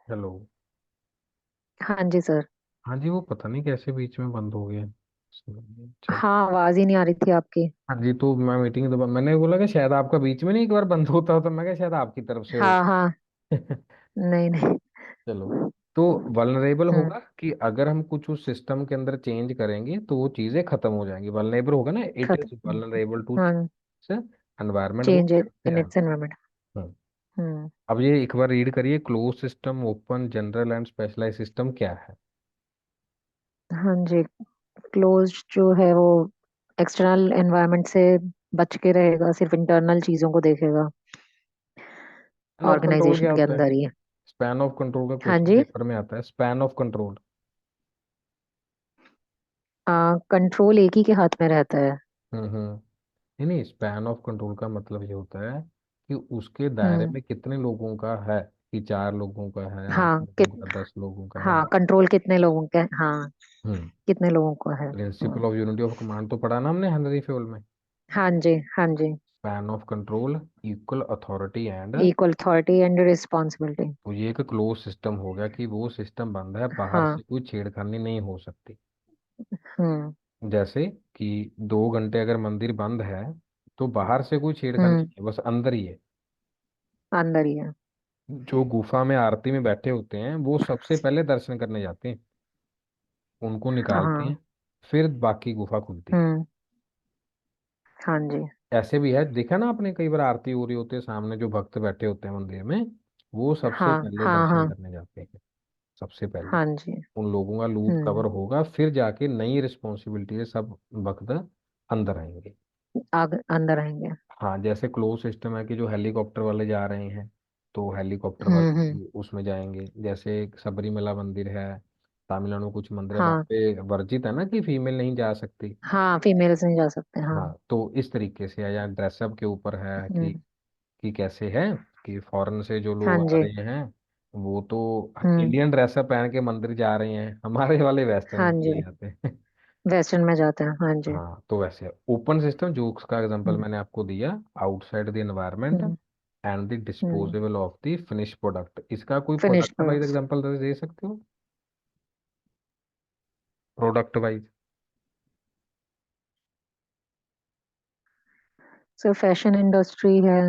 Hello. हाँ जी sir. हाँ जी, वो पता नहीं कैसे बीच में बंद हो गया। चल। हाँ, आवाज ही नहीं आ रही थी आपकी। हाँ जी, तो मैं मीटिंग तो मैंने बोला कि शायद आपका बीच में नहीं एक बार बंद होता हो, तो मैं क्या शायद आपकी तरफ से हो। हाँ हाँ। नहीं नहीं। चलो। तो वल्नरेबल हम्म। होगा कि अगर हम कुछ उस सिस्टम के अंदर चेंज करेंगे तो वो चीजें खत्म हो जाएंगी। वल्नरेबल होगा ना, इट इज खत्म। वल्नरेबल टू हाँ। एनवायरमेंट, वो चेंज कैसे इन है। It's environment. हम्म। हम्म। अब ये एक बार रीड करिए, close system, open, general and specialise system क्या है। हाँ जी। क्लोज जो है वो एक्सटर्नल एनवायरमेंट से बच के रहेगा, सिर्फ इंटरनल चीजों को देखेगा स्पैन ऑफ कंट्रोल क्या ऑर्गेनाइजेशन के होता है। अंदर ही। स्पैन ऑफ कंट्रोल का हाँ क्वेश्चन जी। पेपर में आता है, स्पैन ऑफ कंट्रोल। कंट्रोल एक ही के हाथ में रहता है। नहीं नहीं, स्पैन ऑफ कंट्रोल का मतलब ये होता है कि उसके दायरे हम्म। में कितने लोगों का है, कि 4 लोगों का है, आठ हाँ लोगों का, 10 लोगों का है। हाँ, कंट्रोल कितने लोगों के, हाँ, हम्म। कितने लोगों को है। Principle of unity of command तो पढ़ा ना हमने हेनरी फ्योल में। हाँ जी हाँ जी। Span of control, equal authority and. Equal authority and responsibility. तो ये एक क्लोज सिस्टम हो गया कि वो सिस्टम बंद है, बाहर हाँ। से कोई छेड़खानी नहीं हो सकती। हम्म। जैसे कि 2 घंटे अगर मंदिर बंद है तो बाहर से कोई छेड़खानी हम्म। नहीं है, बस अंदर ही है। अंदर ही है। जो गुफा में आरती में बैठे होते हैं वो सबसे पहले दर्शन करने जाते हैं, उनको निकालते हैं, हाँ। फिर बाकी गुफा खुलती है। हम्म। हाँ जी। ऐसे भी है, देखा ना आपने, कई बार आरती हो रही होती है, सामने जो भक्त बैठे होते हैं मंदिर में, वो सबसे हाँ पहले हाँ दर्शन हाँ। करने जाते हैं। सबसे पहले हाँ जी। उन लोगों का लूप कवर हम्म। होगा, फिर जाके नई रिस्पॉन्सिबिलिटी है, सब भक्त अंदर आएंगे। आग अंदर आएंगे। हाँ, जैसे क्लोज सिस्टम है कि जो हेलीकॉप्टर वाले जा रहे हैं तो हेलीकॉप्टर वाले हम्म। भी उसमें जाएंगे। जैसे एक सबरीमला मंदिर है, तमिलनाडु कुछ मंदिर है, वहाँ हाँ पे वर्जित है ना कि फीमेल नहीं जा सकती। हाँ, फीमेल्स नहीं जा सकते, हाँ। हाँ, तो इस तरीके से है, या ड्रेसअप के ऊपर है हम्म। कि कैसे है कि फॉरेन से जो हाँ लोग आ जी। रहे हैं वो तो हम्म। इंडियन ड्रेसअप पहन के मंदिर जा रहे हैं, हमारे वाले वेस्टर्न में हाँ चले जी। जाते हैं। वेस्टर्न में जाते हैं, हाँ जी। हाँ, तो वैसे ओपन सिस्टम जो उसका एग्जांपल हम्म। मैंने आपको दिया, outside the environment hmm. And the hmm. Disposable of the finish product, इसका कोई finished product wise products. Example दे सकते हो। Product wise. Sir, fashion industry है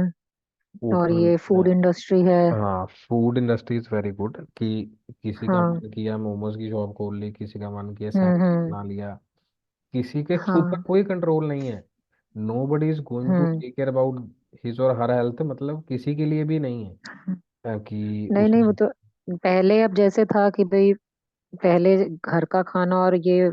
और ओपन। ये फूड इंडस्ट्री है। हाँ, food industry is very good कि किसी का हाँ। मन किया मोमोज की शॉप खोल ली, किसी का मन किया सैंडविच हम्म। बना लिया, किसी के ऊपर हाँ। कोई कंट्रोल नहीं है। Nobody is going to hmm. Take care about his और हर हेल्थ, मतलब किसी के लिए भी नहीं है कि नहीं नहीं, वो उसने। तो पहले, अब जैसे था कि भाई पहले घर का खाना और ये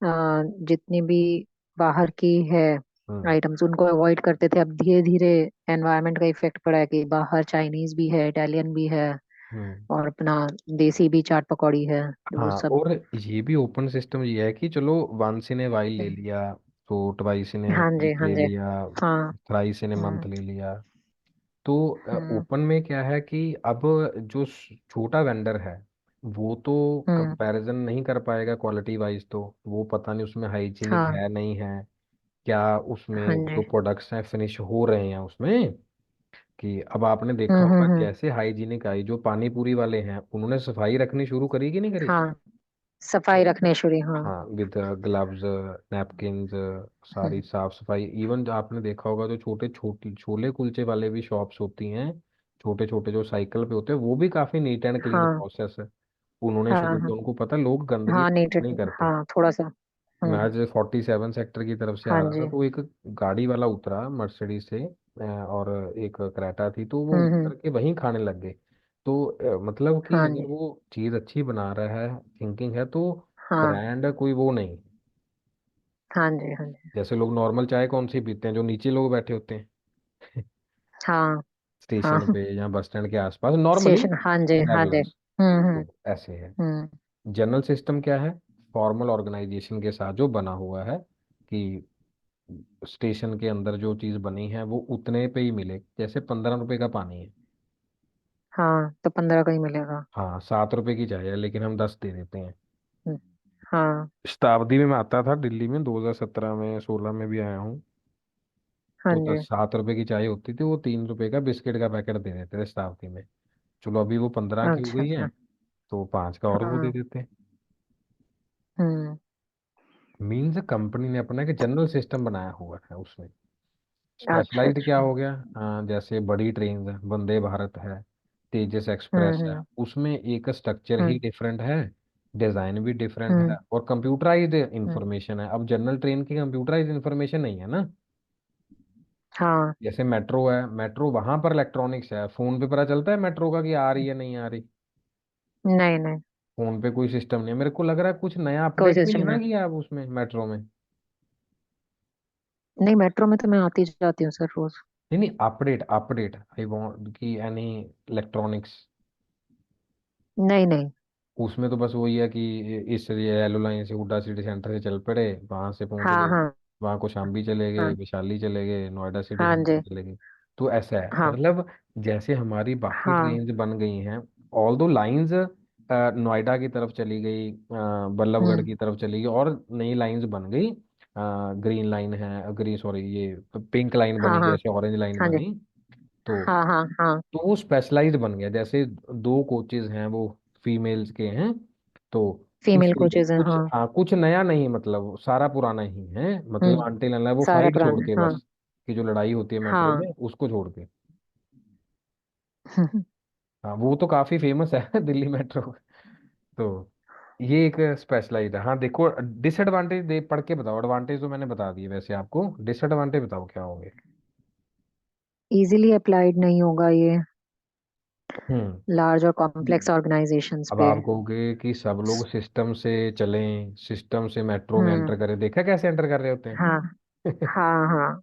जितनी भी बाहर की है हम्म। आइटम्स उनको अवॉइड करते थे। अब धीरे धीरे एनवायरनमेंट का इफेक्ट पड़ा है कि बाहर चाइनीज भी है, इटालियन भी है, हम्म। और अपना देसी भी चाट पकौड़ी है, तो वो हाँ, सब। और ये भी ओपन सिस्टम ये है कि चलो वंस इन ए वाइल ले हम्म। लिया, तो ट्वाइस इन ए हाँ जी वीक हाँ ले जी। लिया, हाँ। थ्राइस इन ए मंथ हम्म। ले लिया। तो हम्म। ओपन में क्या है कि अब जो छोटा वेंडर है वो तो हम्म। कंपैरिजन नहीं कर पाएगा क्वालिटी वाइज, तो वो पता नहीं उसमें हाइजीनिक हाँ। है नहीं है, क्या हाँ उसमें जी। जो प्रोडक्ट्स हैं फिनिश हो रहे हैं उसमें। कि अब आपने देखा होगा हम्म। जैसे हाइजीनिक आई, जो पानी पूरी वाले हैं उन्होंने सफाई रखनी शुरू करी कि नहीं करी। हाँ, सफाई रखने शुरू, हाँ। हाँ, विद ग्लव्स, नैपकिन्स, सारी हम्म। साफ सफाई। इवन जो आपने देखा होगा जो छोटे छोटे छोले कुलचे वाले भी शॉप्स होती हैं, छोटे छोटे जो साइकिल पे होते हैं, वो भी काफी नीट एंड क्लीन हाँ प्रोसेस है उन्होंने हाँ शुरू हाँ। किया। उनको पता है लोग गंदगी हाँ, नीट। नहीं करते। हाँ, थोड़ा सा। मैं हम्म। आज 47 सेक्टर की तरफ से आ हाँ रहा था जी। तो एक गाड़ी वाला उतरा मर्सिडीज से, और एक क्रेटा थी, तो वो हम्म। उतर के वहीं खाने लग गए। तो मतलब कि हाँ अगर जी। वो चीज़ अच्छी बना रहा है, थिंकिंग है, तो हाँ। ब्रांड कोई वो नहीं। हाँ जी हाँ जी। जैसे लोग नॉर्मल चाय कौन सी पीते हैं, जो नीचे लोग बैठे होते हैं हाँ स्टेशन हाँ। पे या बस स्टैंड के आसपास नॉर्मली स्टेशन, हाँ जी हाँ जी। ट्रैवलर्स, हम्म। तो ऐसे है। हम्म। जनरल सिस्टम क्या है, फॉर्मल ऑर्गेनाइजेशन के साथ जो बना हुआ है कि स्टेशन के अंदर जो चीज़ बनी है वो उतने पे ही मिले। जैसे 15 रुपए का पानी है, हाँ, तो 15 का ही मिलेगा। हाँ 7 रुपए की चाय है, लेकिन हम 10 दे देते हैं। हम्म। हाँ। शताब्दी में मैं आता था दिल्ली में, 2017 में 16 में भी आया हूँ, हाँ तो जी। 7 रुपए की चाय होती थी, वो 3 रुपए का बिस्किट का पैकेट दे देते थे शताब्दी में। चलो अभी वो 15 की हो अच्छा गई है, अच्छा। तो 5 का और वो दे हाँ। देते हैं। हम्म। मीन्स कंपनी ने अपना एक जनरल सिस्टम बनाया हुआ है उसमें। अच्छा स्पेशलाइज्ड क्या अच्छा। हो गया, जैसे बड़ी ट्रेन है, वंदे भारत है, तेजस एक्सप्रेस है, हम्म। उसमें एक स्ट्रक्चर ही हम्म। डिफरेंट है, डिजाइन भी डिफरेंट है, हम्म। और कंप्यूटराइज्ड हम्म। इंफॉर्मेशन है। अब जनरल ट्रेन की कंप्यूटराइज्ड इंफॉर्मेशन नहीं है ना। हाँ। जैसे मेट्रो है, मेट्रो वहां पर इलेक्ट्रॉनिक्स है, फोन पे पता चलता है मेट्रो का कि आ रही है नहीं आ रही। नहीं नहीं, फोन पे कोई सिस्टम नहीं है। मेरे को लग रहा है कुछ नया कोई अपडेट भी नहीं सिस्टम है ना नहीं। किया अब उसमें मेट्रो में। नहीं, मेट्रो में तो मैं आती जाती हूँ सर रोज। नहीं नहीं, अपडेट अपडेट आई वांट कि एनी इलेक्ट्रॉनिक्स। नहीं नहीं। उसमें तो बस वही है कि इस ये येलो लाइन से हुड्डा सिटी सेंटर से चल पड़े, वहां से पहुंच हाँ गए, हाँ वहां कोशाम्बी चले गए, हाँ। वैशाली चले गए, नोएडा सिटी हाँ सेंटर जी। चले गए। तो ऐसा है हाँ मतलब, जैसे हमारी बाकी हाँ। ट्रेन्स बन गई हैं, ऑल दो लाइंस नोएडा की तरफ चली गई, बल्लभगढ़ हम्म। की तरफ चली गई, और नई लाइंस बन गई। ग्रीन लाइन है, ग्रीन सॉरी, ये पिंक लाइन हाँ बनी, हाँ। जैसे ऑरेंज लाइन हाँ जी। बनी। तो हाँ हाँ हाँ। वो स्पेशलाइज्ड बन गया। जैसे दो कोचेज हैं वो फीमेल्स के हैं, तो इस फीमेल तरीके कोचेज हैं, कुछ, हाँ। हाँ कुछ नया नहीं, मतलब सारा पुराना ही है, मतलब हम्म। आंटी लाला वो सारा फाइट छोड़ पुराना है, के हाँ। बस, कि जो लड़ाई होती है मेट्रो हाँ। में उसको छोड़ के। हाँ वो तो काफी फेमस है दिल्ली मेट्रो। तो ये एक स्पेशलाइज्ड है। हाँ देखो, डिसएडवांटेज दे पढ़ के बताओ, एडवांटेज तो मैंने बता दिए वैसे आपको, डिसएडवांटेज बताओ क्या होंगे। इजीली अप्लाइड नहीं होगा ये हम्म। लार्ज और कॉम्प्लेक्स ऑर्गेनाइजेशंस अब पे। आप कहोगे कि सब लोग सिस्टम से चलें, सिस्टम से मेट्रो में हम्म। एंटर करें, देखा कैसे एंटर कर रहे होते हाँ हैं। हाँ हाँ।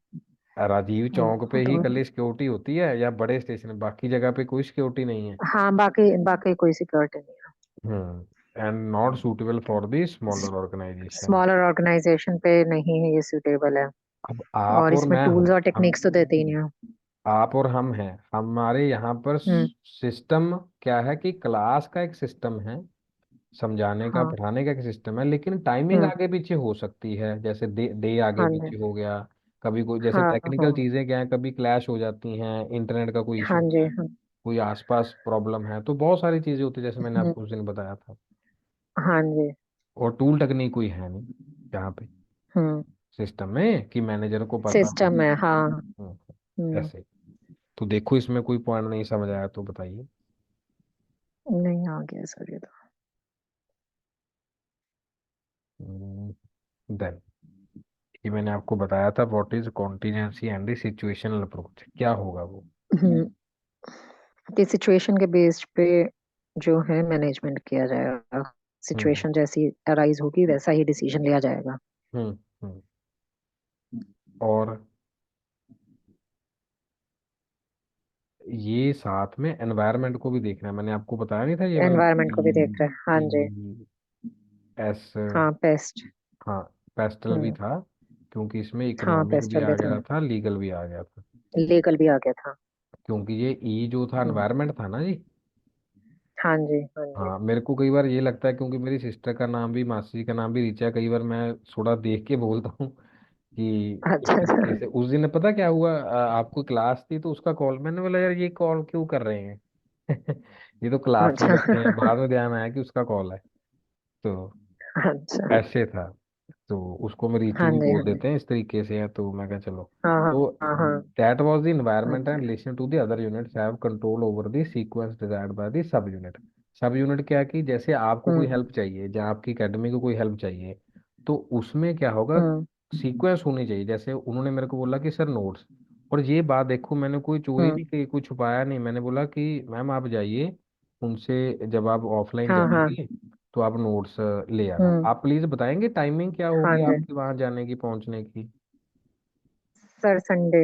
राजीव चौक पे ही तो खाली सिक्योरिटी होती है, या बड़े स्टेशन, बाकी जगह पे कोई सिक्योरिटी नहीं है। हाँ, बाकी बाकी कोई सिक्योरिटी नहीं है। And not suitable for the smaller organization. Smaller organization पे नहीं है ये सूटेबल है। अब आप और और इसमें मैं टूल्स हूँ, और हम, टेक्निक्स तो देते ही नहीं है। आप और हम हैं, हमारे यहाँ पर हम्म। सिस्टम क्या है कि क्लास का एक सिस्टम है, समझाने का हाँ। पढ़ाने का एक सिस्टम है, लेकिन टाइमिंग हम्म। आगे पीछे हो सकती है, जैसे डे आगे हाँ जी। पीछे हो गया, कभी कोई जैसे हाँ टेक्निकल हाँ। चीजें क्या है, कभी क्लैश हो जाती हैं, इंटरनेट का कोई हाँ इशू जी। है, हाँ। कोई आसपास प्रॉब्लम है, तो बहुत सारी चीजें होती है, जैसे मैंने हम्म। आपको उस दिन बताया था। हाँ जी। और टूल टेक्निक कोई है नहीं यहाँ पे हम्म। सिस्टम में कि मैनेजर को पता हो। सिस्टम है, हाँ। हम्म, हम्म। ऐसे। तो देखो इसमें कोई पॉइंट नहीं समझ आया तो बताइए। नहीं आ गया सर ये तो। देन ये मैंने आपको बताया था, what is contingency and situational approach, क्या होगा वो। हम्म। कि सिचुएशन के बेस्ड पे जो है मैनेजमेंट किया जाएगा। हम्म सिचुएशन जैसी अराइज होगी वैसा ही डिसीजन लिया जाएगा। हम्म हम्म। और ये साथ में एनवायरनमेंट को भी देखना है, मैंने आपको बताया नहीं था ये वाला एनवायरनमेंट को भी देख रहे हैं, हाँ जी। कि एस, हाँ, पेस्ट। हाँ पेस्टल भी हम्म। था, क्योंकि इसमें हाँ, इकोनॉमिक भी पेस्टल आ भी गया था। था, लीगल भी आ गया था। लीगल भी आ गया था। क्योंकि ये ई जो था हम्म। एनवायरनमेंट था ना जी। हाँ जी हाँ जी। हाँ मेरे को कई बार ये लगता है, क्योंकि मेरी सिस्टर का नाम भी, मासी जी का नाम भी रीचा है, कई बार मैं थोड़ा देख के बोलता हूँ कि इस अच्छा तरीके अच्छा। से। उस दिन पता क्या हुआ, आपको क्लास थी तो उसका कॉल, मैंने बोला यार ये कॉल क्यों कर रहे हैं। ये तो क्लास में अच्छा। बैठे हैं, बाद में ध्यान आया कि उसका कॉल है। तो अच्छा। ऐसे था। तो उसको मैं रीचू हाँ भी जी बोल हाँ जी। देते हैं, इस तरीके से है, तो मैं कहा चलो। हाँ हाँ तो हाँ हाँ। दैट वाज द इन्वायरमेंट अच्छा। And relation to the other units have control over the sequence desired by the sub unit. Sub unit क्या है कि जैसे आपको कोई हम्म। हेल्प चाहिए, जहाँ आपकी एकेडमी को कोई हेल्प चाहिए, तो उसमें क्या होगा, हम्म। सीक्वेंस होनी चाहिए। जैसे उन्होंने मेरे को बोला कि सर नोट्स, और ये बात देखो मैंने कोई चोरी हम्म। नहीं की, कोई छुपाया नहीं, मैंने बोला कि मैम आप जाइए उनसे, जब आप ऑफलाइन हाँ हाँ। जाएंगे तो आप नोट्स ले आना। हम्म। आप प्लीज बताएंगे टाइमिंग क्या हाँ होगी जी आपकी वहां जाने की, पहुंचने की। सर। संडे।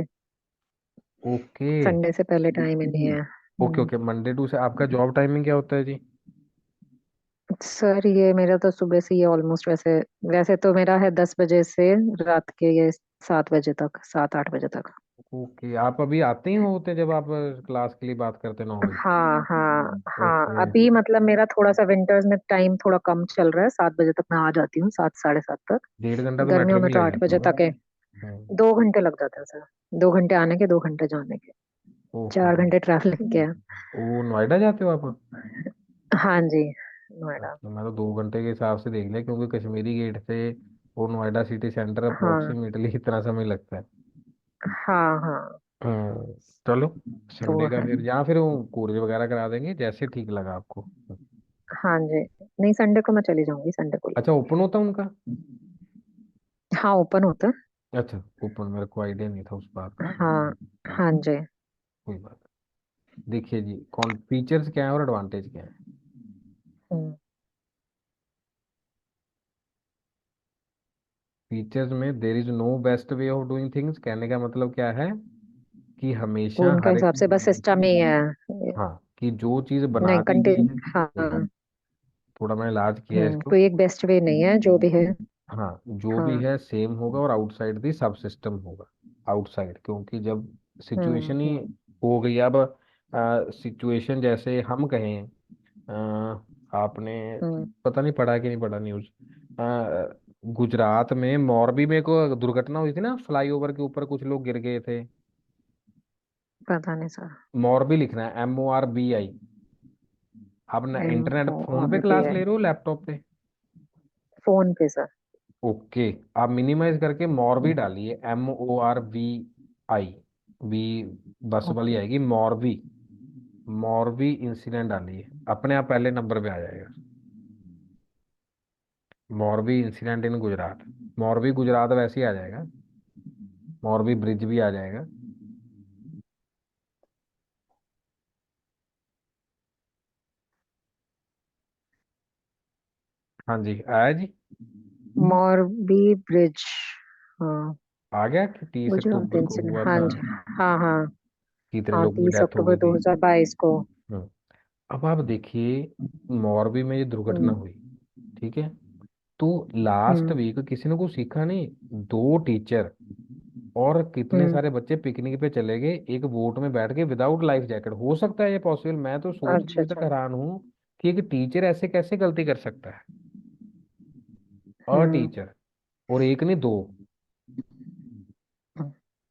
ओके संडे से पहले टाइम ही नहीं है। ओके ओके, मंडे टू से आपका जॉब टाइमिंग क्या होता है जी। सर ये मेरा तो सुबह से ही ऑलमोस्ट, वैसे वैसे तो मेरा है 10 बजे से रात के ये 7 बजे तक, 7-8 बजे तक। ओके, आप अभी आते ही होते हैं जब आप क्लास के लिए बात करते हैं 9 बजे। हाँ हाँ हाँ। ओके, अभी मतलब मेरा थोड़ा सा विंटर्स में टाइम थोड़ा कम चल रहा है, 7 बजे तक मैं आ जाती हूँ, 7 साढ़े 7 तक। 1.5 घंटा तो गर्मियों मेट्रो में में ही तो लग 8 जाता बजे होगा। तक है। हम्म, 2 घंटे लग जाते हैं सर। 2 घंटे आने के, 2 घंटे जाने के। ओहो। 4 घंटे ट्रैवलिंग किया। वो नोएडा जाते हो आप? हाँ जी, नोएडा। अच्छा, मैं तो 2 घंटे के हिसाब से देख लिया, क्योंकि कश्मीरी गेट से वो नोएडा सिटी सेंटर हाँ अप्रोक्सीमेटली इतना समय लगता है। हाँ हाँ। हम्म, चलो, तो संडे का है। फिर, या फिर वो कोरियर वगैरह करा देंगे, जैसे ठीक लगा आपको। हाँ जी, नहीं संडे को मैं चली जाऊंगी, संडे को ले अच्छा, ओपन होता है उनका? हाँ, ओपन होता है। अच्छा, ओपन, मेरे को आइडिया नहीं था उस बात का। हाँ हाँ जी। कोई बात नहीं। देखिए जी, कौन फीचर्स क्या है और एडवांटेज क्या है। हम्म, फीचर्स में there is no best way of doing things, कहने का मतलब क्या है कि वो हमेशा उनका हर एक, हिसाब से बस सिस्टम ही है। हाँ, कि जो चीज़ बना नहीं दी कंटे गई है, हाँ। थोड़ा मैंने इलाज किया है इसको। कोई एक बेस्ट वे नहीं है, जो भी है। हाँ, जो भी हाँ। है सेम होगा, और आउटसाइड दी सब सिस्टम होगा। आउटसाइड, क्योंकि जब सिचुएशन ही हम्म। हो गई अब, सिचुएशन जैसे हम कहें, आपने हम्म। पता नहीं पढ़ा कि नहीं पढ़ा न्यूज़, गुजरात में मोरबी में को दुर्घटना हुई थी ना, फ्लाईओवर के ऊपर कुछ लोग गिर गए थे। पता नहीं सर। मोरबी लिखना है, MORBI। आप ना एम इंटरनेट ओ फोन पे आर बी क्लास आई ले रहे हो, लैपटॉप पे? फोन पे सर। ओके, आप मिनिमाइज करके मॉर्बी डालिए, MORBI, वी बस वाली ओके। आएगी, मॉर्बी। मॉर्बी इंसिडेंट डालिए, अपने आप पहले नंबर पे आ जाएगा। Moby incident in Gujarat, Moby Gujarat वैसे ही आ जाएगा, मॉर्बी ब्रिज भी आ जाएगा। हाँ जी, आया जी। मॉरबी ब्रिज। हाँ। आ गया कि 30 अक्टूबर गुजरात को इंसिडेंट, हुआ हाँ था, जी। हाँ हाँ। कितने हाँ, लोगों की तीस डेथ हो अक्टूबर गई दो थी। हजार बाईस को। हम्म। अब आप देखिए, मॉर्बी में ये दुर्घटना हम्म। हुई, ठीक है, तो लास्ट हम्म। वीक किसी ने कुछ सीखा नहीं, 2 टीचर और कितने हम्म। सारे बच्चे पिकनिक पे चले गए एक बोट में बैठ के, विदाउट लाइफ जैकेट। हो सकता है ये पॉसिबल? मैं तो सोच के अच्छा अभी तक अच्छा। हैरान हूँ कि एक टीचर ऐसे कैसे गलती कर सकता है। और हम्म। टीचर, और एक नहीं, दो,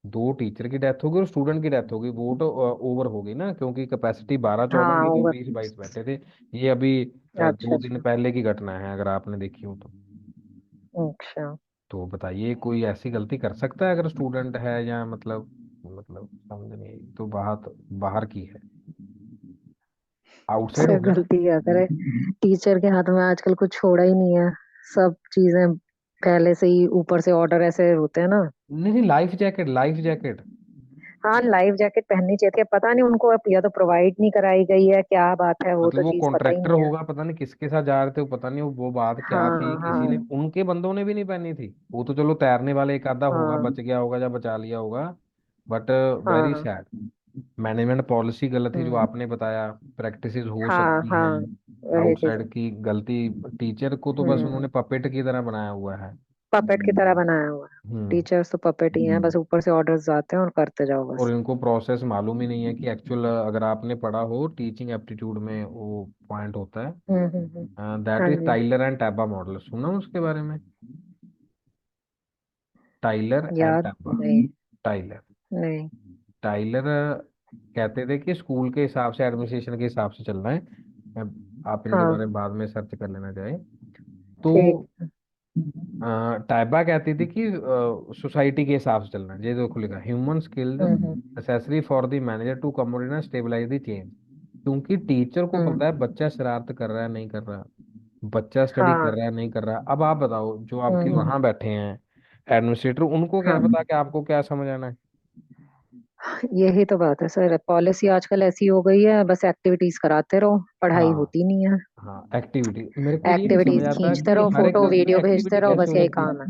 2 टीचर की डेथ हो गई और स्टूडेंट की डेथ हो गई। बोट ओवर हो गई ना, क्योंकि कैपेसिटी 12-14 हाँ की थी और ओवर। 20-22 बैठे थे। ये अभी अच्छा 2 दिन अच्छा। पहले की घटना है, अगर आपने देखी हो तो। अच्छा। तो बताइए, कोई ऐसी गलती कर सकता है अगर स्टूडेंट है, या मतलब समझ नहीं आई। तो बात बाहर की है, आउटसाइड सर हो गया ना। गलती क्या करे, टीचर के हाथ में आजकल कुछ छोड़ा ही नहीं है। सब चीजें पहले से ही ऊपर से ऑर्डर ऐसे होते हैं ना। नहीं नहीं, लाइफ जैकेट, लाइफ जैकेट। हाँ, लाइफ जैकेट पहननी चाहिए थी, पता नहीं उनको अब या तो प्रोवाइड नहीं कराई गई है, क्या बात है, वो मतलब तो वो चीज पता ही कॉन्ट्रैक्टर नहीं है। होगा, पता नहीं किसके साथ जा रहे थे, वो पता नहीं वो बात क्या थी, हाँ किसी ने, हाँ उनके बंदों ने भी नहीं पहनी थी। वो तो चलो तैरने वाले एक आधा होगा, हाँ बच गया होगा या बचा लिया होगा, बट वेरी हाँ। सैड। मैनेजमेंट पॉलिसी गलत थी, जो हम्म। आपने बताया, प्रैक्टिसेस हो हाँ सकती हाँ, हैं, वही चीज। आउटसाइड की गलती। टीचर को तो बस हम्म। उन्होंने पपेट की तरह बनाया हुआ है। पपेट की तरह बनाया हुआ है। हम्म। टीचर्स तो पपेट ही हैं, बस ऊपर से ऑर्डर्स आते हैं और करते जाओ और बस। इनको प्रोसेस मालूम ही नहीं है कि एक्चुअल, अगर आपने पढ़ा हो टीचिंग एप्टीट्यूड में, वो पॉइंट होता है, दैट हाँ इज जी। टाइलर एंड टैबा मॉडल, सुना उसके बारे में? टाइलर एंड याद टैबा। नहीं। टाइलर, नहीं। टाइलर कहते थे कि स्कूल के हिसाब से, एडमिनिस्ट्रेशन के हिसाब से चलना है। आप इनके बारे हाँ। में बाद में सर्च कर लेना चाहे तो। ठीक। टाइबा कहती थी कि सोसाइटी के हिसाब से चलना है। ये देखो लिखा, human skills hmm. Necessary for the manager to accommodate and stabilize the change. क्योंकि टीचर को पता है हम्म। बच्चा शरारत कर रहा है नहीं कर रहा, बच्चा स्टडी कर हाँ। रहा है नहीं कर रहा। अब आप बताओ, जो आपके हम्म। वहां बैठे हैं एडमिनिस्ट्रेटर, उनको क्या हाँ, पता कि आपको क्या समझ आना है। यही तो बात है सर, पॉलिसी आजकल ऐसी हो गई है, बस एक्टिविटीज कराते रहो, पढ़ाई हाँ होती नहीं है। हाँ, एक्टिविटी, मेरे को ये नहीं समझ एक्टिविटीज आता खींचते कि रहो, हर एक फोटो गलती में वीडियो भेजते एक्टिविटी रहो, कैसे बस हो यही सकती है। काम है।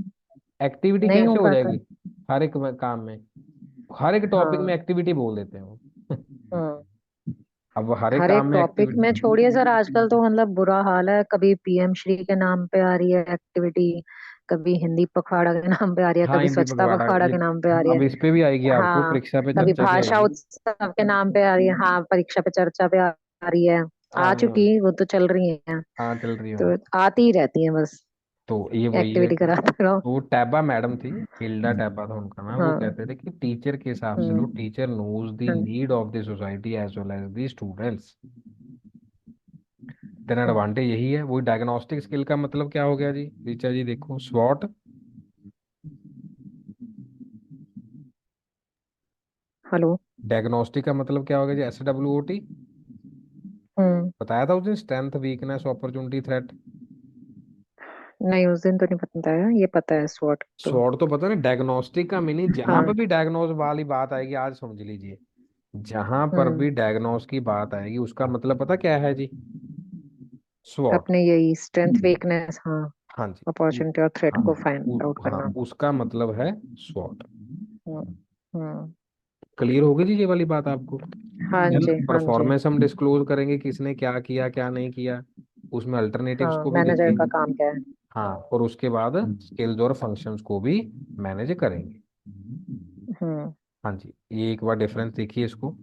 एक्टिविटी नहीं हो कैसे हो पाता। जाएगी हर एक काम में? हर एक टॉपिक में हाँ। एक्टिविटी बोल देते हैं वो। हम्म। अब हर एक हर काम एक में टॉपिक एक्टिविटी। में छोड़िए सर, आजकल तो मतलब बुरा हाल है, कभी पीएम श्री के नाम पे आ रही है एक्टिविटी, कभी हिंदी पखवाड़ा के नाम पे आ रही है, हाँ, कभी हिंदी स्वच्छता पखवाड़ा पखवाड़ा ये, के नाम पे आ रही अब है। इस पे भी आएगी, आपको हाँ, परीक्षा पे कभी चर्चा पे भाषा आएगी। उत्सव के नाम पे आ रही है, हाँ परीक्षा पे चर्चा पे आ रही है। आ हाँ चुकी, वो तो चल रही है। हाँ, चल रही तो हो। आती ही रहती है बस। तो ये वही है एक्टिविटी कि कराता रहो। वो टैबा मैडम थी, हिल्डा टैबा था उनका नाम। वो हाँ। कहते थे कि टीचर के हिसाब से लो, हम्म। टीचर नोज द हाँ। Need of the society as well as the students. Then हाँ। एडवांटेज यही है। वही डायग्नोस्टिक स्किल का मतलब क्या हो गया जी, ऋचा जी देखो, स्वॉट। हेलो। डायग्नोस्टिक का मतलब क्या हो गया जी, SWOT। हम्म। बताया था उस दिन, स्ट्रेंथ, वीकनेस, अपॉर्चुनिटी, थ्रेट। नहीं, उस दिन तो नहीं पता है, ये पता है स्वॉट तो। स्वॉट तो पता नहीं, डायग्नोस्टिक का मीनिंग जहां हाँ। पर भी डायग्नोज वाली बात आएगी, आज समझ लीजिए, जहां पर हम्म। भी डायग्नोज की बात आएगी उसका मतलब पता क्या है जी, स्वॉट। अपने यही स्ट्रेंथ वीकनेस, हाँ। हाँ जी। अपॉर्चुनिटी और थ्रेट हाँ को फाइंड आउट हाँ, करना। उसका मतलब है स्वॉट। हम्म। हम्म। क्लियर होगी जी ये वाली बात आपको। हाँ देन जी, हाँ जी। परफॉर्मेंस हम डिस्क्लोज करेंगे, किसने क्या किया क्या नहीं किया, उसमें अल्टरनेटिव्स हाँ, को भी मैनेजर का देखेंगे। काम क्या है। हाँ, और उसके बाद स्किल्स और फंक्शंस को भी मैनेज करेंगे। हम्म। हाँ जी, ये एक बार डिफरेंस देखिए इसको।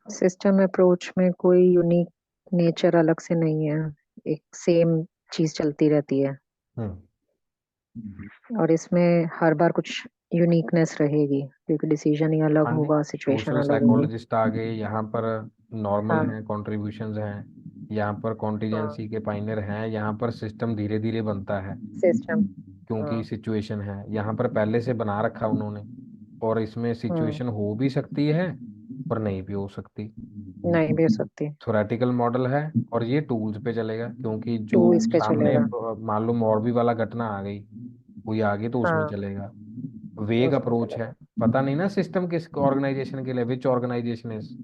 सिस्टम अप्रोच में कोई यूनिक नेचर अलग से नहीं है, एक सेम चीज चलती रहती है। हम्म। और इसमें हर बार कुछ यूनिकनेस रहेगी, क्योंकि डिसीजन ही अलग हाँ जी, होगा, सिचुएशन सोशल अलग होगी। साइकोलॉजिस्ट आ गए यहाँ पर, नॉर्मल हाँ। हैं, कॉन्ट्रीब्यूशंस हैं, यहाँ पर हाँ। कॉन्टीजेंसी के पाइनर हैं, यहाँ पर सिस्टम धीरे धीरे बनता है सिस्टम। क्योंकि हाँ। सिचुएशन है, यहाँ पर पहले से बना रखा उन्होंने। और इसमें हम्म। सिचुएशन हो भी सकती है पर नहीं भी हो सकती। नहीं भी हो सकती। थोरेटिकल मॉडल है, और ये टूल्स पे चलेगा क्योंकि जो टू इस पे सामने चलेगा। मान लो मॉरबी वाला घटना आ गई, कोई आ गई तो उसमें हाँ, चलेगा। वेग उसमें अप्रोच है, चलेगा। पता नहीं ना सिस्टम किस ऑर्गेनाइजेशन के लिए, विच ऑर्गेनाइजेशन इज,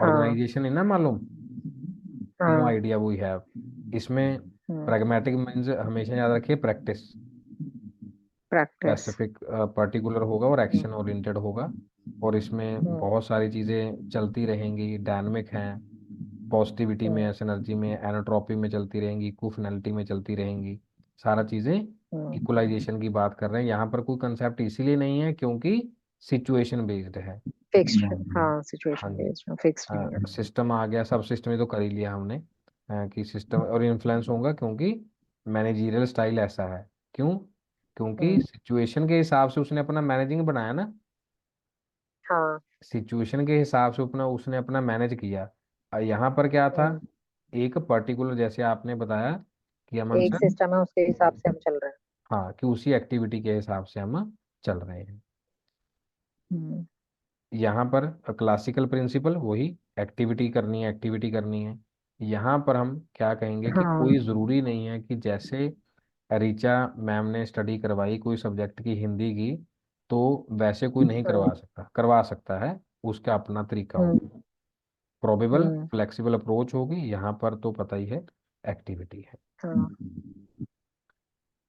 हाँ। ऑर्गेनाइजेशन है ना मालूम, नो हाँ। Idea we have. इसमें हम्म। प्रैग्मेटिक मीन्स हमेशा याद रखिए, प्रैक्टिस, प्रैक्टिस। स्पेसिफिक पर्टिकुलर होगा और एक्शन हम्म। ओरिएंटेड होगा। और इसमें हम्म। बहुत सारी चीज़ें चलती रहेंगी, डायनामिक हैं, पॉजिटिविटी में, हम्म। एनर्जी में, एनोट्रॉपी में चलती रहेंगी, इक्विफिनलिटी में चलती रहेंगी, सारा चीज़ें। हम्म। इक्वलाइजेशन की बात कर रहे हैं यहाँ पर, कोई कंसेप्ट इसीलिए नहीं है क्योंकि सिचुएशन बेस्ड है। फिक्स्ड, हाँ, हाँ सिचुएशन जी, बेस्ड, फिक्स्ड नहीं है। सिस्टम आ गया, सब सिस्टम ही तो कर ही लिया हमने, कि सिस्टम और इन्फ्लुएंस होगा क्योंकि मैनेजरियल स्टाइल ऐसा है। क्यों? क्योंकि हम्म। सिचुएशन के हिसाब से उसने अपना मैनेजिंग बनाया ना, हाँ। सिचुएशन के हिसाब से अपना उसने अपना मैनेज किया। यहाँ पर क्या था, हम्म। एक पर्टिकुलर, जैसे आपने बताया कि अमन एक सर, सिस्टम है, उसके हिसाब से हम चल रहे हाँ, कि उसी एक्टिविटी के हिसाब से हम चल रहे हैं। हैं। हम्म। यहाँ पर क्लासिकल प्रिंसिपल वही, एक्टिविटी करनी है, एक्टिविटी करनी है। यहाँ पर हम क्या कहेंगे कि हाँ। कोई ज़रूरी नहीं है कि जैसे ऋचा मैम ने स्टडी करवाई कोई सब्जेक्ट की, हिंदी की, तो वैसे कोई नहीं हम्म। करवा सकता, करवा सकता है, उसका अपना तरीका होगा। हम्म। प्रोबेबल हम्म। फ्लेक्सिबल अप्रोच होगी, यहाँ पर तो पता ही है, एक्टिविटी है। हाँ।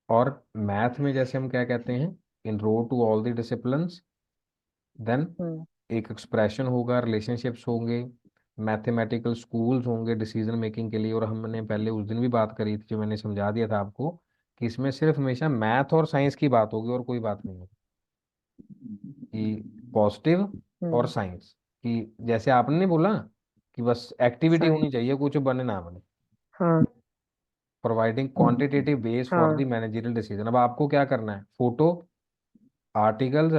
और मैथ में जैसे हम क्या कहते हैं, in row to all the disciplines, then hmm. एक एक्सप्रेशन होगा, रिलेशनशिप्स होंगे, मैथमेटिकल स्कूल्स होंगे डिसीजन मेकिंग के लिए। और हमने पहले उस दिन भी बात करी थी, जो मैंने समझा दिया था आपको, कि इसमें सिर्फ हमेशा मैथ और साइंस की बात होगी और कोई बात नहीं होगी, कि पॉजिटिव और हम्म। साइंस, कि जैसे आपने नहीं बोला कि बस एक्टिविटी साइंस। होनी चाहिए, कुछ बने ना बने, हाँ। Providing quantitative base for the हाँ। Managerial decision. अब आपको क्या करना है, फोटो, आर्टिकल्स,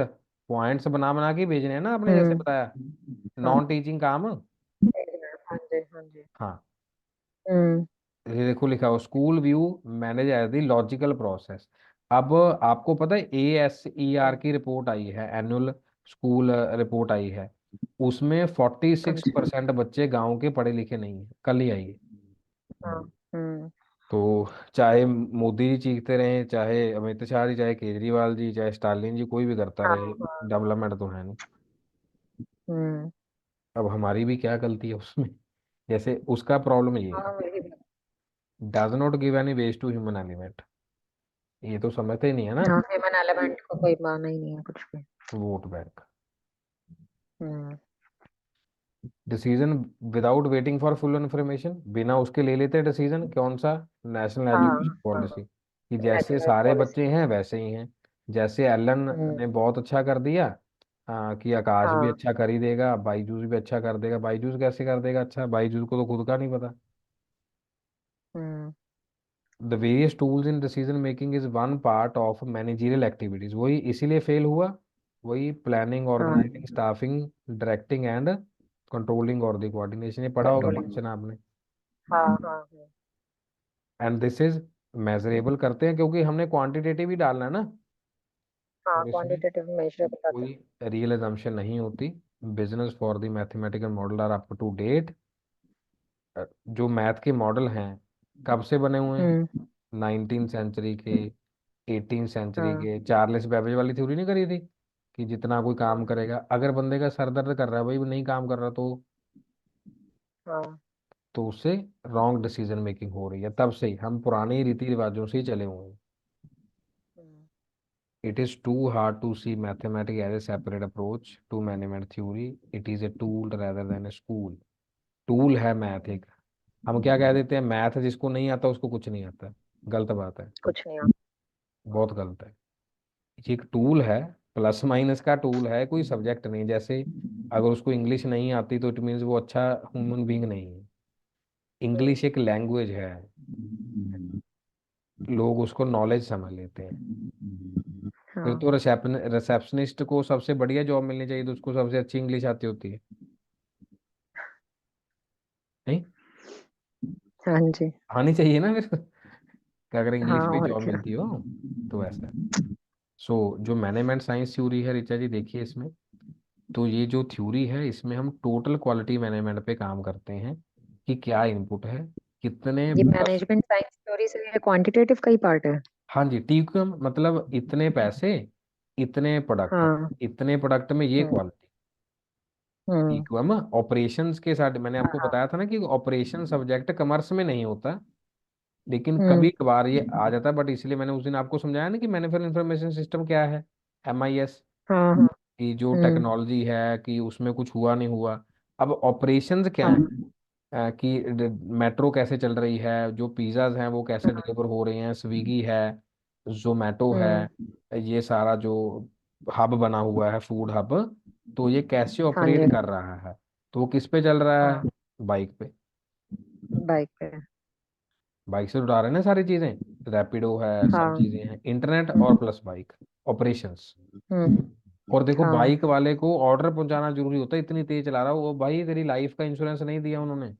पॉइंट्स बना बना के भेजने हैं ना, आपने जैसे हम्म। बताया, हाँ। नॉन टीचिंग काम। हाँ जी, हाँ जी। हाँ, हम्म। ये देखो लिखा हो, school view manage as the logical process. अब आपको पता है ASER हम्म। की रिपोर्ट आई है, एनुअल स्कूल रिपोर्ट आई है, उसमें फोर्टी हाँ सिक्स जी। परसेंट बच्चे गांव के पढ़े लिखे नहीं है, कल ही आई है। हाँ। हम्म। तो चाहे मोदी जी चीखते रहे, चाहे अमित शाह जी, चाहे केजरीवाल जी, चाहे स्टालिन जी, कोई भी करता हाँ। रहे, हाँ। डेवलपमेंट तो है नहीं। हम्म। अब हमारी भी क्या गलती है उसमें, जैसे उसका प्रॉब्लम ये हाँ, है, वही बात। Does not give any ways to human element, ये तो समझते ही नहीं है ना। हाँ, ह्यूमन एलिमेंट को कोई माना ही नहीं है कुछ भी। Vote bank, hmm. Decision without waiting for full information, बिना उसके ले लेते डिसीजन, कौन सा, नेशनल हाँ। एजुकेशन हाँ। पॉलिसी। कि जैसे नेचुरल सारे पॉलिसी। बच्चे हैं वैसे ही हैं। जैसे एलन हम्म। ने बहुत अच्छा कर दिया, कि आकाश भी हाँ। अच्छा कर ही देगा, बाईजूस भी अच्छा कर देगा। बाईजूस कैसे कर देगा अच्छा, बाईजूस को तो खुद का नहीं पता। Hmm. The various tools in decision making is one part of managerial activities, वही इसीलिए फेल हुआ। वही प्लानिंग, हाँ। Organizing, staffing, directing and controlling और द कोऑर्डिनेशन, ये पढ़ा होगा कंट्रोलिंग। फंक्शन आपने। हाँ हाँ हाँ। एंड दिस इज मेजरेबल करते हैं क्योंकि हमने क्वांटिटेटिव ही डालना है ना। हाँ, और इसमें क्वांटिटेटिव मेजर बताता कोई रियल एजम्पशन नहीं होती। Business for the mathematical model are up to date. जो मैथ के मॉडल हैं कब से बने हुए है। हैं? हम्म। 19 सेंचुरी के, 18 सेंचुरी हाँ के। चार्ल्स बेबेज वाली थ्योरी नहीं करी थी कि जितना कोई काम करेगा, अगर बंदे का सर दर्द कर रहा है भाई, वो नहीं काम कर रहा, हाँ। तो उससे रॉन्ग डिसीजन मेकिंग हो रही है। तब से ही हम पुराने रीति रिवाजों से ही चले हुए हैं। Hmm. It is too hard to see mathematics as a separate approach to management theory. It is a tool rather than a school. Tool है मैथ एक। हम क्या कह देते हैं, मैथ जिसको नहीं आता उसको कुछ नहीं आता। गलत बात है, कुछ नहीं आता। बहुत गलत है। ये एक टूल है, प्लस माइनस का टूल है, कोई सब्जेक्ट नहीं। जैसे अगर उसको इंग्लिश नहीं आती तो इट मीन्स वो अच्छा ह्यूमन बीइंग नहीं है। हम्म। इंग्लिश एक लैंग्वेज है, लोग उसको नॉलेज समझ लेते हैं। फिर हाँ। तो रिसेप्शनिस्ट को सबसे बढ़िया जॉब मिलनी चाहिए, तो उसको सबसे अच्छी इंग्लिश आती होती है, नहीं? हाँ जी। आनी चाहिए ना फिर कि अगर हाँ, इंग्लिश में और जॉब क्या। मिलती हो तो ऐसा है। सो जो मैनेजमेंट साइंस थ्योरी है ऋचा जी, देखिए इसमें, तो ये जो थ्योरी है इसमें हम टोटल क्वालिटी मैनेजमेंट पे काम करते हैं कि क्या इनपुट है, कितने ये मैनेजमेंट साइंस थ्योरी से क्वांटिटेटिव का ही पार्ट है। हाँ जी, टी क्यू एम मतलब इतने पैसे, इतने प्रोडक्ट, हाँ। इतने प्रोडक्ट में ये हम्म। क्वालिटी। टी हम्म। क्यू एम ऑपरेशंस के साथ, मैंने आपको हाँ। बताया था ना कि ऑपरेशन सब्जेक्ट कॉमर्स में नहीं होता, लेकिन हम्म। कभी कभार ये आ जाता है। बट इसलिए मैंने उस दिन आपको समझाया ना कि मैनेजमेंट इंफॉर्मेशन सिस्टम क्या है, MIS, हाँ हाँ। की जो हम्म। टेक्नोलॉजी है कि उसमें कुछ हुआ नहीं हुआ। अब ऑपरेशंस क्या है, हाँ कि मेट्रो कैसे चल रही है, जो पिज्ज़ाज हैं वो कैसे हाँ। डिलीवर हो रहे हैं, स्विगी है, जोमेटो है, हम्म। ये सारा जो हब बना हुआ है, फूड हब, तो ये कैसे हाँ ऑपरेट जी। कर रहा है। तो वो किस पे चल रहा है? हाँ, बाइक पे। बाइक पे। बाइक से उड़ा रहे हैं ना सारी चीज़ें, रैपिडो है, सब हाँ। चीज़ें हैं, इंटरनेट और hmm. Plus bike, operations. Hmm. और देखो हाँ बाइक वाले को ऑर्डर पहुंचाना जरूरी होता है, इतनी तेज चला रहा हो वो भाई, तेरी लाइफ का इंश्योरेंस नहीं दिया उन्होंने,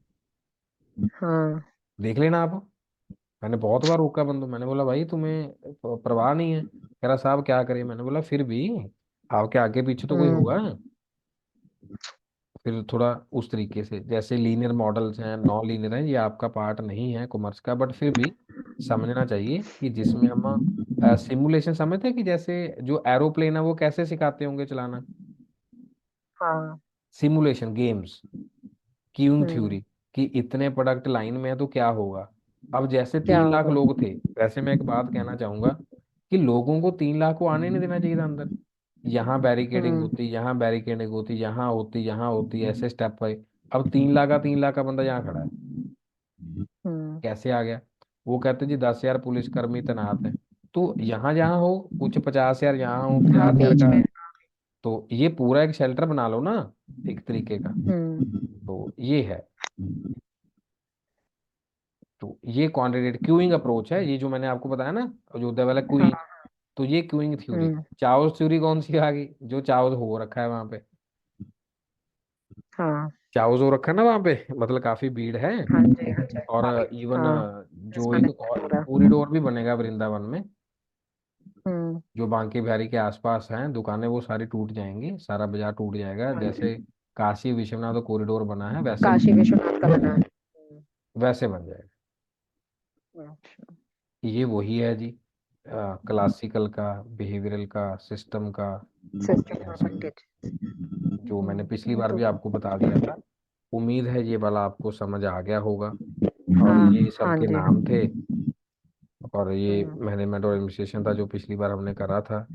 हाँ। देख लेना आप। मैंने बहुत बार रोका बंदो, मैंने बोला भाई तुम्हें परवाह नहीं है, कह रहा साहब क्या करें, मैंने बोला फिर भी आपके आगे पीछे तो कोई होगा। हम्म। फिर थोड़ा उस तरीके से, जैसे लीनियर मॉडल्स हैं, नॉन लीनियर हैं, ये आपका पार्ट नहीं है कॉमर्स का, बट फिर भी समझना चाहिए कि जिसमें हम सिमुलेशन समझते हैं, कि जैसे जो एरोप्लेन है वो कैसे सिखाते होंगे चलाना, हाँ। सिमुलेशन गेम्स, क्यूइंग हम्म। थ्योरी, कि इतने प्रोडक्ट लाइन में है तो क्या होगा। अब जैसे क्या 3 लाख होगा। लोग थे, वैसे मैं एक बात कहना चाहूंगा कि लोगों को 3 लाख को आने नहीं देना चाहिए था अंदर। यहाँ बैरिकेडिंग हम्म। होती, यहाँ बैरिकेडिंग होती, यहाँ होती, यहाँ होती, ऐसे स्टेप बाय। अब 3 लाख का 3 लाख का बंदा यहाँ खड़ा है, हम्म। कैसे आ गया? वो कहते जी 10,000 पुलिसकर्मी तैनात है, तो यहाँ जहाँ हो कुछ 50,000, यहाँ हो हाँ, 50,000 बीच का, में। तो ये पूरा एक शेल्टर बना लो ना, एक तरीके का। हम्म। तो ये है, तो ये क्वांटिटेटिव क्यूइंग अप्रोच है, ये जो मैंने आपको बताया ना, अयोध्या वाला क्यूइंग। हाँ। तो ये क्यूइंग थ्योरी। हम्म। चाओस थ्योरी कौन सी आ गई, जो चाओस हो रखा है वहां पे, हाँ। चाओस हो रखा है ना वहां पे, मतलब काफी भीड़ है। हाँ जी, हाँ जी, और काफी। इवन हाँ, जो एक एक्सपोनेंशियल पूरा। कॉरिडोर भी बनेगा वृंदावन में, हम्म। जो बांके बिहारी के आसपास हैं दुकानें, वो सारी टूट जाएंगी, सारा बाजार टूट जाएगा। हाँ जैसे जी। काशी विश्वनाथ कॉरिडोर बना है वैसे काशी विश्वनाथ का बना है। वैसे बन जाएगा। अच्छा। ये वही है जी, क्लासिकल का, बिहेवियरल का, सिस्टम का, सिस्टम कह सकते हैं, परसेंटेज। जो मैंने पिछली ये बार तो। भी आपको बता दिया था। उम्मीद है ये वाला आपको समझ आ गया होगा। और हाँ। ये हाँ सबके जी। नाम थे, और ये हम्म। मैनेजमेंट और एडमिनिस्ट्रेशन था जो पिछली बार हमने करा था,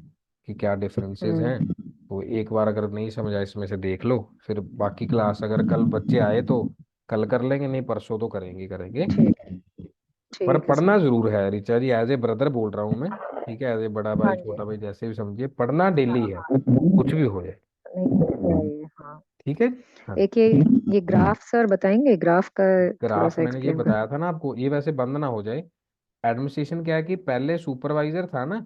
कि क्या डिफरेंसेस हैं। हम्म। तो एक बार अगर नहीं समझ आए इसमें से देख लो, फिर बाकी क्लास अगर कल बच्चे आए तो कल कर लेंगे, नहीं परसों तो करेंगे करेंगे। ठीक है। पर ठीक है पढ़ना सर। जरूर है ऋचा जी, एज ए ब्रदर बोल रहा हूँ मैं। ठीक है, एज ए बड़ा हाँ भाई जी। छोटा भाई जैसे भी समझिए, पढ़ना डेली हाँ है, हाँ। कुछ भी हो जाए। नहीं चाहिए, हाँ। ठीक है। हाँ। एक ये ग्राफ सर बताएंगे, ग्राफ का थोड़ा ग्राफ सा मैंने ये एक्सप्लेन बताया कर। था ना आपको, ये वैसे बंद ना हो जाए। एडमिनिस्ट्रेशन क्या है कि पहले सुपरवाइजर था ना,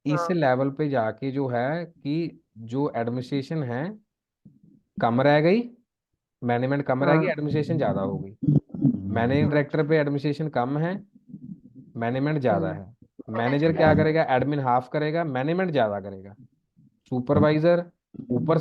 इस हाँ। लेवल पे जाके जो है कि जो एडमिनिस्ट्रेशन है कम रह गई, मैनेजमेंट कम रह गई, हाँ। एडमिनिस्ट्रेशन ज्यादा हो गई। मैनेजिंग डायरेक्टर पे अच्छा। एडमिनिस्ट्रेशन कम है, मैनेजमेंट ज्यादा हम्म। है। मैनेजर क्या करेगा, एडमिन हाफ करेगा, मैनेजमेंट ज्यादा करेगा। सुपरवाइजर ऊपर